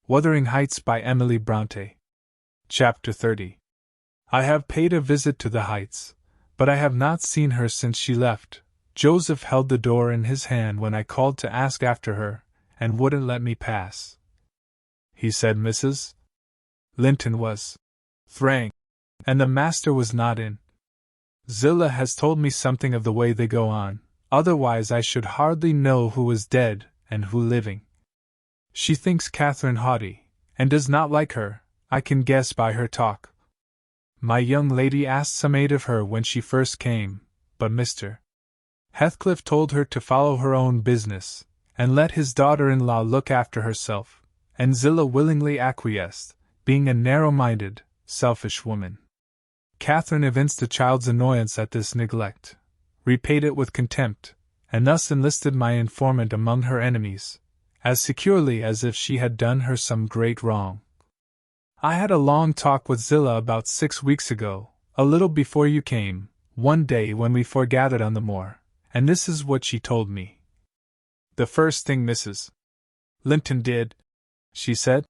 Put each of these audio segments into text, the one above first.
Wuthering Heights by Emily Brontë. Chapter 30. I have paid a visit to the Heights, but I have not seen her since she left. Joseph held the door in his hand when I called to ask after her, and wouldn't let me pass. He said Mrs. Linton was thrang, and the master was not in. Zillah has told me something of the way they go on, otherwise I should hardly know who was dead and who living. She thinks Catherine haughty, and does not like her, I can guess by her talk. My young lady asked some aid of her when she first came, but Mr. Heathcliff told her to follow her own business, and let his daughter-in-law look after herself, and Zillah willingly acquiesced, being a narrow-minded, selfish woman. Catherine evinced a child's annoyance at this neglect, repaid it with contempt, and thus enlisted my informant among her enemies, as securely as if she had done her some great wrong. I had a long talk with Zillah about 6 weeks ago, a little before you came, one day when we foregathered on the moor, and this is what she told me. The first thing Mrs. Linton did, she said,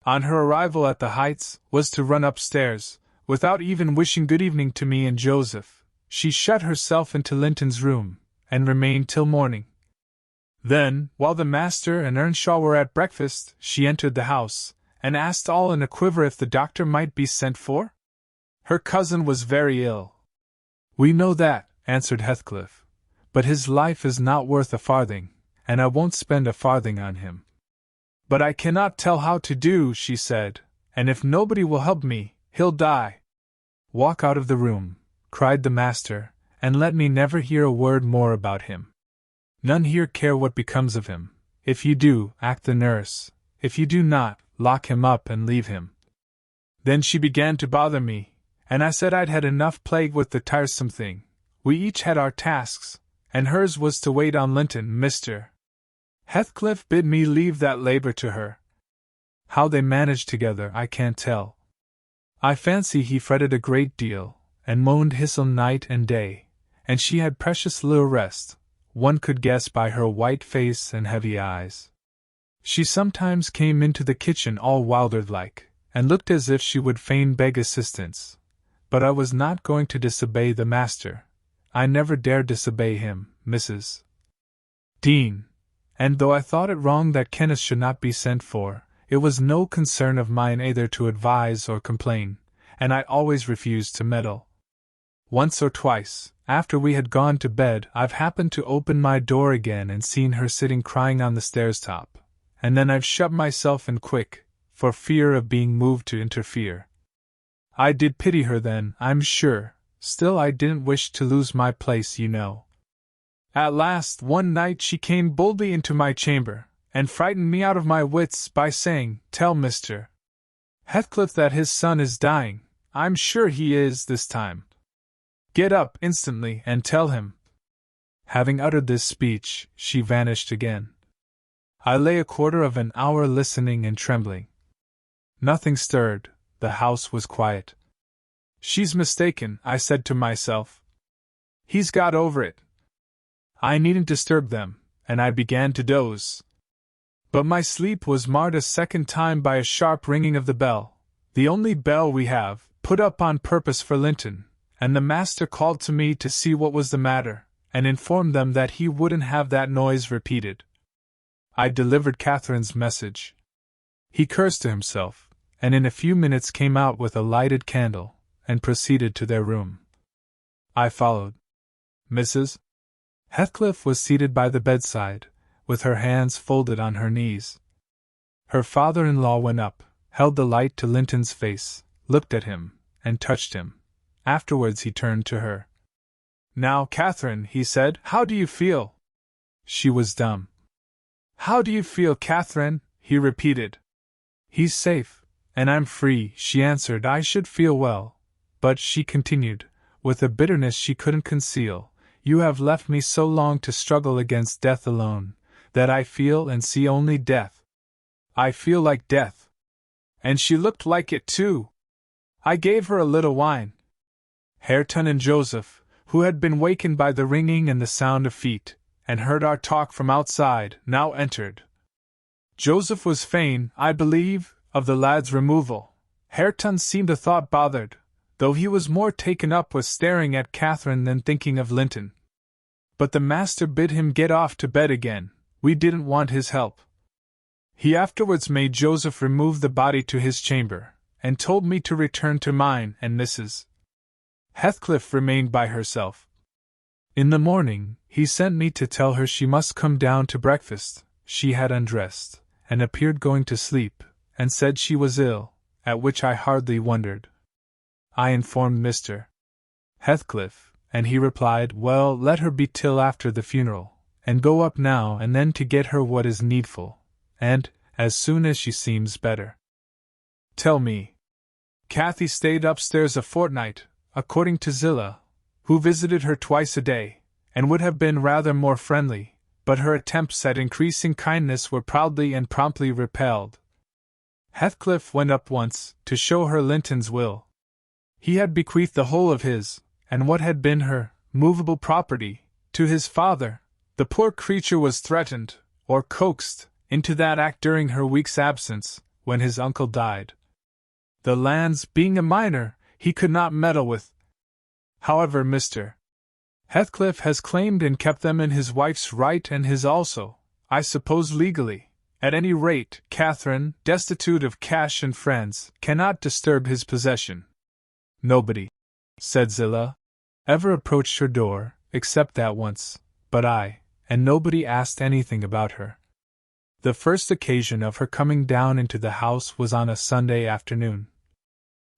on her arrival at the Heights, was to run upstairs, without even wishing good evening to me and Joseph. She shut herself into Linton's room, and remained till morning. Then, while the master and Earnshaw were at breakfast, she entered the house, and asked all in a quiver if the doctor might be sent for? Her cousin was very ill. We know that, answered Heathcliff, but his life is not worth a farthing, and I won't spend a farthing on him. But I cannot tell how to do, she said, and if nobody will help me, he'll die. Walk out of the room, cried the master, and let me never hear a word more about him. None here care what becomes of him. If you do, act the nurse. If you do not, lock him up and leave him. Then she began to bother me, and I said I'd had enough plague with the tiresome thing. We each had our tasks, and hers was to wait on Linton. Mr. Heathcliff bid me leave that labor to her. How they managed together I can't tell. I fancy he fretted a great deal, and moaned hissel night and day, and she had precious little rest. One could guess by her white face and heavy eyes. She sometimes came into the kitchen all wildered-like, and looked as if she would fain beg assistance. But I was not going to disobey the master. I never dared disobey him, Mrs. Dean. And though I thought it wrong that Kenneth should not be sent for, it was no concern of mine either to advise or complain, and I always refused to meddle. Once or twice, after we had gone to bed, I've happened to open my door again and seen her sitting crying on the stairs-top, and then I've shut myself in quick, for fear of being moved to interfere. I did pity her then, I'm sure, still I didn't wish to lose my place, you know. At last, one night she came boldly into my chamber, and frightened me out of my wits by saying, "Tell Mr. Heathcliff that his son is dying. I'm sure he is this time. Get up instantly and tell him." Having uttered this speech, she vanished again. I lay a quarter of an hour listening and trembling. Nothing stirred, the house was quiet. She's mistaken, I said to myself. He's got over it. I needn't disturb them, and I began to doze. But my sleep was marred a second time by a sharp ringing of the bell, the only bell we have, put up on purpose for Linton, and the master called to me to see what was the matter, and informed them that he wouldn't have that noise repeated. I delivered Catherine's message. He cursed to himself, and in a few minutes came out with a lighted candle, and proceeded to their room. I followed. Mrs. Heathcliff was seated by the bedside, with her hands folded on her knees. Her father-in-law went up, held the light to Linton's face, looked at him, and touched him. Afterwards he turned to her. "Now, Catherine," he said, "how do you feel?" She was dumb. "How do you feel, Catherine?" he repeated. "He's safe, and I'm free," she answered. "I should feel well. But," she continued, with a bitterness she couldn't conceal, "you have left me so long to struggle against death alone, that I feel and see only death. I feel like death." And she looked like it too. I gave her a little wine. Hareton and Joseph, who had been wakened by the ringing and the sound of feet, and heard our talk from outside, now entered. Joseph was fain, I believe, of the lad's removal. Hareton seemed a thought bothered, though he was more taken up with staring at Catherine than thinking of Linton. But the master bid him get off to bed again. We didn't want his help. He afterwards made Joseph remove the body to his chamber, and told me to return to mine, and Mrs. Heathcliff remained by herself. In the morning, he sent me to tell her she must come down to breakfast. She had undressed, and appeared going to sleep, and said she was ill, at which I hardly wondered. I informed Mr. Heathcliff, and he replied, well, let her be till after the funeral, and go up now and then to get her what is needful, and, as soon as she seems better. Tell me. Cathy stayed upstairs a fortnight, according to Zillah, who visited her twice a day, and would have been rather more friendly, but her attempts at increasing kindness were proudly and promptly repelled. Heathcliff went up once, to show her Linton's will. He had bequeathed the whole of his, and what had been her, movable property, to his father. The poor creature was threatened, or coaxed, into that act during her week's absence, when his uncle died. The lands, being a minor, he could not meddle with. However, Mr. Heathcliff has claimed and kept them in his wife's right and his also, I suppose legally. At any rate, Catherine, destitute of cash and friends, cannot disturb his possession. Nobody, said Zillah, ever approached her door, except that once, but and nobody asked anything about her. The first occasion of her coming down into the house was on a Sunday afternoon.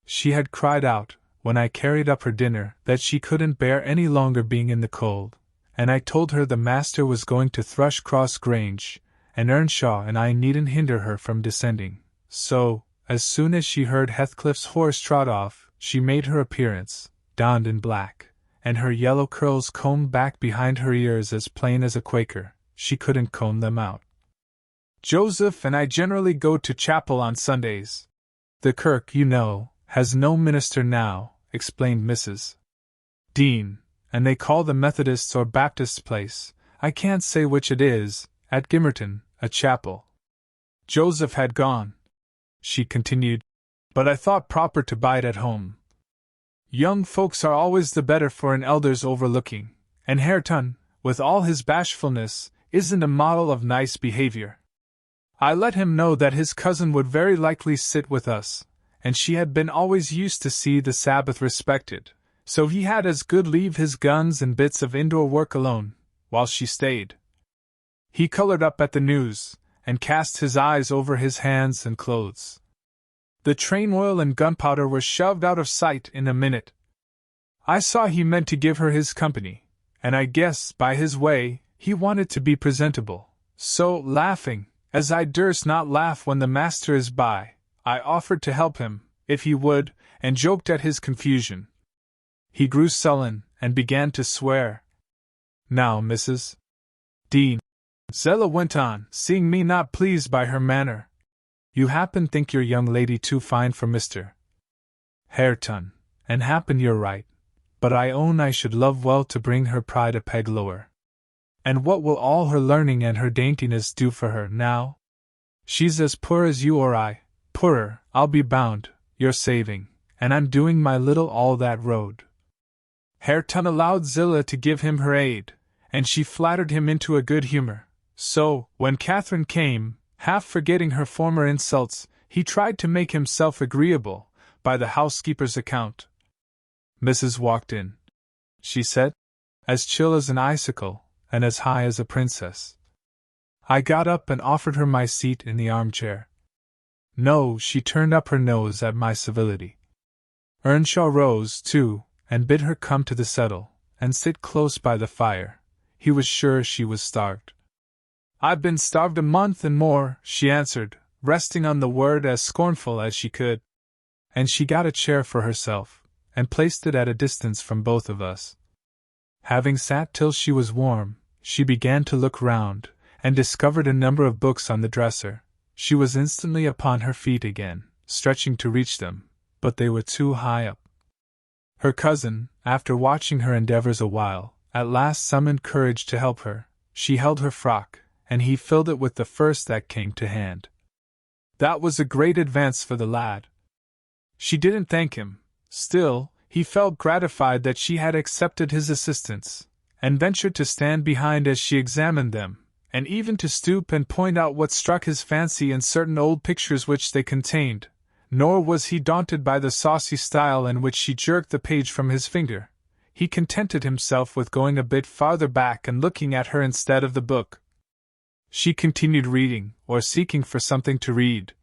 She had cried out, when I carried up her dinner, that she couldn't bear any longer being in the cold, and I told her the master was going to Thrushcross Grange, and Earnshaw and I needn't hinder her from descending. So, as soon as she heard Heathcliff's horse trot off, she made her appearance, donned in black, and her yellow curls combed back behind her ears as plain as a Quaker. She couldn't comb them out. Joseph and I generally go to chapel on Sundays. The kirk, you know, has no minister now, explained Mrs. Dean, and they call the Methodists' or Baptists' place, I can't say which it is, at Gimmerton, a chapel. Joseph had gone, she continued, but I thought proper to bide at home. Young folks are always the better for an elder's overlooking, and Hareton, with all his bashfulness, isn't a model of nice behavior. I let him know that his cousin would very likely sit with us, and she had been always used to see the Sabbath respected, so he had as good leave his guns and bits of indoor work alone, while she stayed. He colored up at the news, and cast his eyes over his hands and clothes. The train oil and gunpowder were shoved out of sight in a minute. I saw he meant to give her his company, and I guess, by his way, he wanted to be presentable, so, laughing, as I durst not laugh when the master is by, I offered to help him, if he would, and joked at his confusion. He grew sullen, and began to swear. Now, Mrs. Dean, Zillah went on, seeing me not pleased by her manner, you happen think your young lady too fine for Mr. Hareton, and happen you're right, but I own I should love well to bring her pride a peg lower. And what will all her learning and her daintiness do for her, now? She's as poor as you or I, poorer, I'll be bound, you're saving, and I'm doing my little all that road. Hareton allowed Zillah to give him her aid, and she flattered him into a good humor, so, when Catherine came, half forgetting her former insults, he tried to make himself agreeable, by the housekeeper's account. Mrs. walked in, she said, as chill as an icicle, and as high as a princess. I got up and offered her my seat in the armchair. No, she turned up her nose at my civility. Earnshaw rose, too, and bid her come to the settle, and sit close by the fire. He was sure she was starved. I've been starved a month and more, she answered, resting on the word as scornful as she could. And she got a chair for herself, and placed it at a distance from both of us. Having sat till she was warm, she began to look round, and discovered a number of books on the dresser. She was instantly upon her feet again, stretching to reach them, but they were too high up. Her cousin, after watching her endeavors a while, at last summoned courage to help her. She held her frock, and he filled it with the first that came to hand. That was a great advance for the lad. She didn't thank him. Still, he felt gratified that she had accepted his assistance, and ventured to stand behind as she examined them, and even to stoop and point out what struck his fancy in certain old pictures which they contained. Nor was he daunted by the saucy style in which she jerked the page from his finger. He contented himself with going a bit farther back and looking at her instead of the book. She continued reading, or seeking for something to read.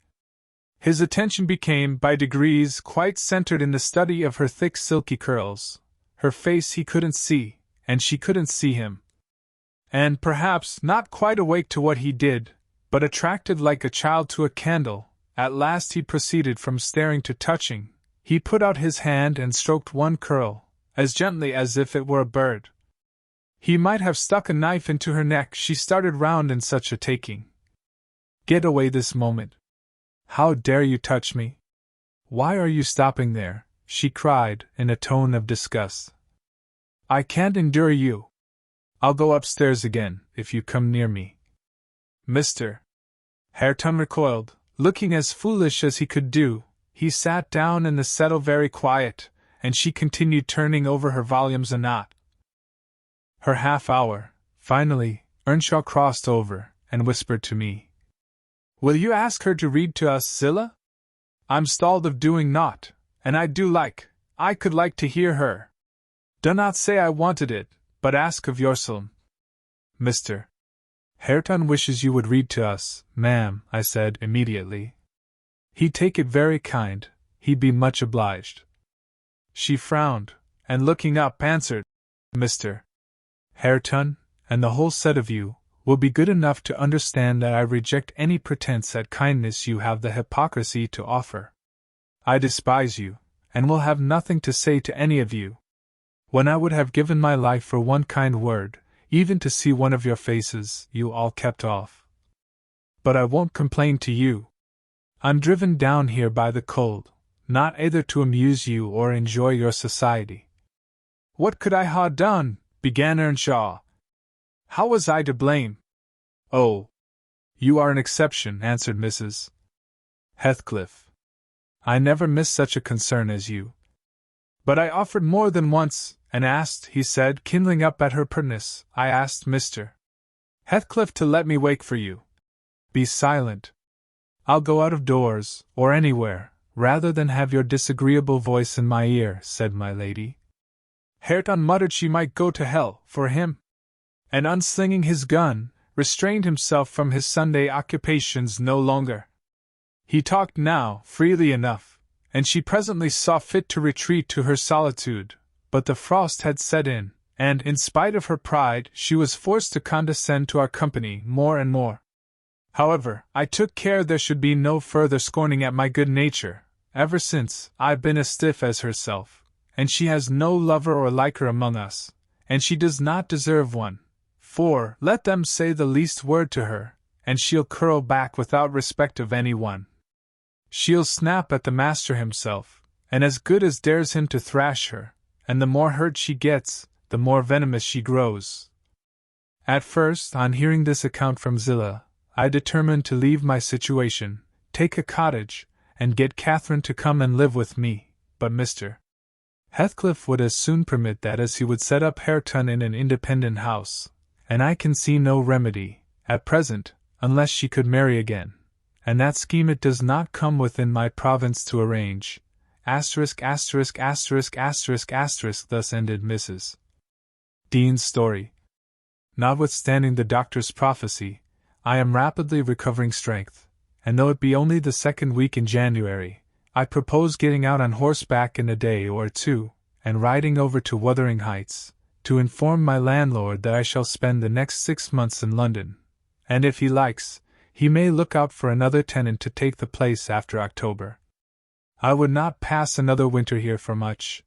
His attention became, by degrees, quite centered in the study of her thick silky curls. Her face he couldn't see, and she couldn't see him. And, perhaps, not quite awake to what he did, but attracted like a child to a candle, at last he proceeded from staring to touching. He put out his hand and stroked one curl, as gently as if it were a bird. He might have stuck a knife into her neck. She started round in such a taking. "Get away this moment! How dare you touch me? Why are you stopping there?" she cried, in a tone of disgust. "I can't endure you. I'll go upstairs again, if you come near me." Mr. Hareton recoiled, looking as foolish as he could do. He sat down in the settle very quiet, and she continued turning over her volumes a knot. Her half-hour. Finally, Earnshaw crossed over, and whispered to me, "Will you ask her to read to us, Zillah? I'm stalled of doing naught, and I could like to hear her. Do not say I wanted it, but ask of yourself." "Mr. Hareton wishes you would read to us, ma'am," I said immediately. "He'd take it very kind, he'd be much obliged." She frowned, and looking up answered, "Mr. Hareton, and the whole set of you, will be good enough to understand that I reject any pretense at kindness you have the hypocrisy to offer. I despise you, and will have nothing to say to any of you. When I would have given my life for one kind word, even to see one of your faces, you all kept off. But I won't complain to you. I'm driven down here by the cold, not either to amuse you or enjoy your society." "What could I ha' done?" began Earnshaw. "How was I to blame?" "Oh, you are an exception," answered Mrs. Heathcliff. "I never missed such a concern as you." "But I offered more than once, and asked," he said, kindling up at her pertness, "I asked Mr. Heathcliff to let me wake for you." "Be silent. I'll go out of doors, or anywhere, rather than have your disagreeable voice in my ear," said my lady. Hareton muttered she might go to hell for him, and unslinging his gun, restrained himself from his Sunday occupations no longer. He talked now freely enough, and she presently saw fit to retreat to her solitude, but the frost had set in, and, in spite of her pride, she was forced to condescend to our company more and more. However, I took care there should be no further scorning at my good nature. Ever since, I've been as stiff as herself, and she has no lover or liker among us, and she does not deserve one, for, let them say the least word to her, and she'll curl back without respect of any one. She'll snap at the master himself, and as good as dares him to thrash her, and the more hurt she gets, the more venomous she grows. At first, on hearing this account from Zillah, I determined to leave my situation, take a cottage, and get Catherine to come and live with me, but Mr. Heathcliff would as soon permit that as he would set up Hareton in an independent house, and I can see no remedy, at present, unless she could marry again, and that scheme it does not come within my province to arrange. Thus ended Mrs. Dean's story. Notwithstanding the doctor's prophecy, I am rapidly recovering strength, and though it be only the second week in January, I propose getting out on horseback in a day or two, and riding over to Wuthering Heights, to inform my landlord that I shall spend the next 6 months in London, and if he likes, he may look out for another tenant to take the place after October. I would not pass another winter here for much,